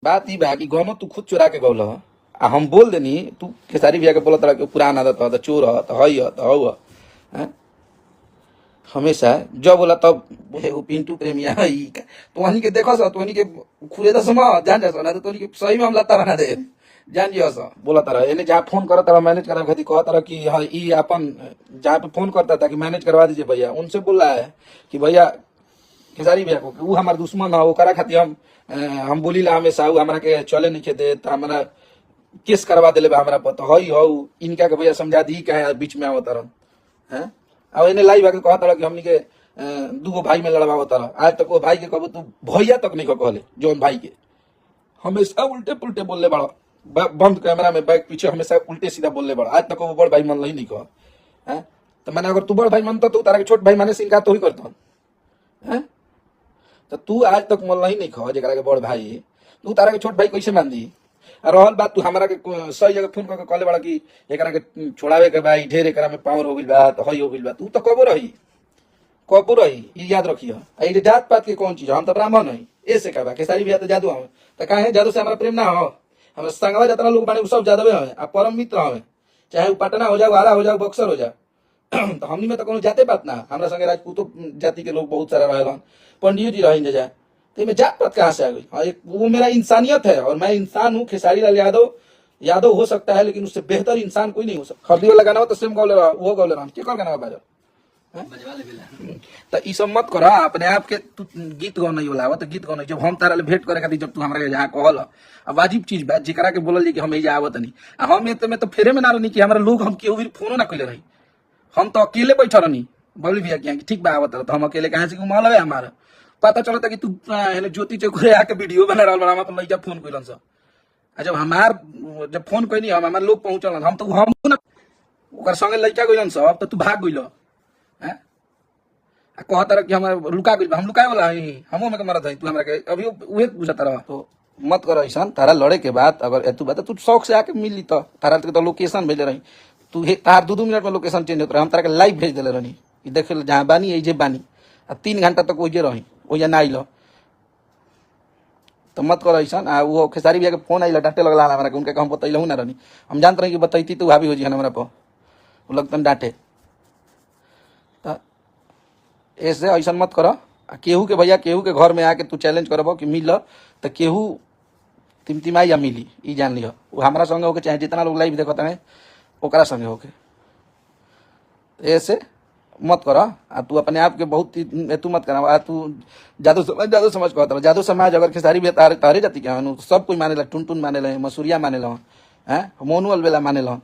बात ई बा कि गानो तू खुद चुरा के गौल ह। आ हम बोल देनी तू खेसारी भैया के बोला तरह के पुराना आदत ह, चोर ह, हई ह, हौ ह। हमेशा जब बोला तब वो पिंटू प्रेमिया हई तो वही के देखो सा तो वही के खुले दस जान जा ना तो के सही में हम लता बना दे जान जियो सा बोला तरह एने जहाँ फोन करा तरह मैनेज करा खातिर कहा तरह कि हाँ ई अपन जहाँ पे फोन करता था कि मैनेज करवा दीजिए भैया, उनसे बोल रहा है कि भैया खेसारी भैया को कि वो हमार दुश्मन है, ओकरा खातिर हम बोली ला हमेशा उ हमरा के चले नहीं दे तो हमारा केस करवा दिले बा हमरा पता हई हो इनका के भैया समझा दी कहे बीच में आवत रह हैं। अब इन्हें लाइव आके कहता कि हमनी के दूगो भाई में लड़वा होता रहा, आज तक वो भाई के कबो तू भैया तक नहीं कहले जोन भाई के हमेशा उल्टे पुल्टे बोलले बड़ा बंद कैमरा में बैक पीछे हमेशा उल्टे सीधा बोलले बड़ा, आज तक वो बड़ भाई मन नहीं कह हैं। तो मैंने अगर तू बड़ भाई मनता तो तारा के छोट भाई माने से इनकार तो ही करता हैं। तो तू आज तक मन नहीं कह जरा के बड़ भाई तू तारा के छोट भाई कैसे मान दी। रहल बात तू हमारा के सही जगह फोन करके कहले बड़ा कि एकरा के छोड़ावे के भाई ढेर एकरा में पावर हो गइल बा तो हई हो गइल बा, तू तो कबो रही ई याद रखियो। ई जात पात के कौन चीज हम तो ब्राह्मण हई ऐसे कहबा खेसारी भैया तो जादू हवे तो काहे जादू से हमारा प्रेम ना हो। हमरा संगवा जितना लोग बाने उ सब जादवे हवे आ परम मित्र हवे, चाहे उ पटना हो जाओ, आरा हो जाओ, बक्सर हो जाओ तो हमनी में तो कोनो जाते बात ना। हमरा संगे राजपूतो जाति के लोग बहुत सारा रहलन, पंडियो जी रहिन जा तो में जात पात कहाँ से आ गई। हाँ एक वो मेरा इंसानियत है और मैं इंसान हूँ। खेसारी लाल यादव हो सकता है लेकिन उससे बेहतर इंसान कोई नहीं हो सकता। हल्दी वाला गाना हो तो सेम गौले रहा वो गौले रहा के गाना बाजो तो ई सब मत करा अपने आप के तू गीत गौन वाला तो गीत गौन जब हम तारा भेंट करे खातिर जब तू हमरा के जहाँ कहल अब वाजिब चीज बा जेकरा के बोलल कि हम एजा आवत नहीं हम में तो फेरे में ना रहनी कि हमारा लोग हम केहू भी फोनो ना कइले रही, हम तो अकेले बैठा रहनी बबली भैया के ठीक बा आवत तो हम अकेले कहाँ से घुमा लवे हमारा पता चलता कि तू ज्योति चौक आके वीडियो बना रहा बड़ा तो लैजा फोन कैलन सा जब हमार जब फोन कैनी हम हमार लोग पहुंचल हम तो हम ना ओकर संगे लइका गइलन सब तो तू भाग गइल हैं आ कहता रह कि हम लुका गइल हम लुकाए वाला हई हमो में के मरत हई तू हमरा के अभी उहे पूछता रह। तो मत कर ऐसा तारा लड़े के बाद अगर एतु बात तू शौक से आके मिली तो तारा के तो लोकेशन भेजले रही तू तार 2-2 मिनट में लोकेशन चेंज होत रहा हम तारा के लाइव भेज देले रहनी कि देख जहां बानी एजे बानी आ 3 घंटा तक ओजे रही ओजा ना आइल तो मत कर ऐसा। आ वो खेसारी भैया के फोन आइल डांटे लगला हमरा के उनके हम बतैलहु ना रहनी हम जानत रही कि बतैती तो भाभी हो जी हमरा पर वो लगतन डांटे तो ऐसे ऐसा मत कर। केहू के भैया केहू के घर में आके तू चैलेंज करब कि मिल तो केहू तिमतिमाई या मिली ई जान लिह वो हमारा संगे होके चाहे जितना लोग लाइव देखता है ओकरा संगे होके ऐसे मत कर। आ तू अपने आप के बहुत तू मत कर तू जादू समझ कहता जादू समाज अगर खेसारी भी तारे जाति के सब कोई माने टुन टुन माने मसूरिया माने हैं मोनू अलबेला माने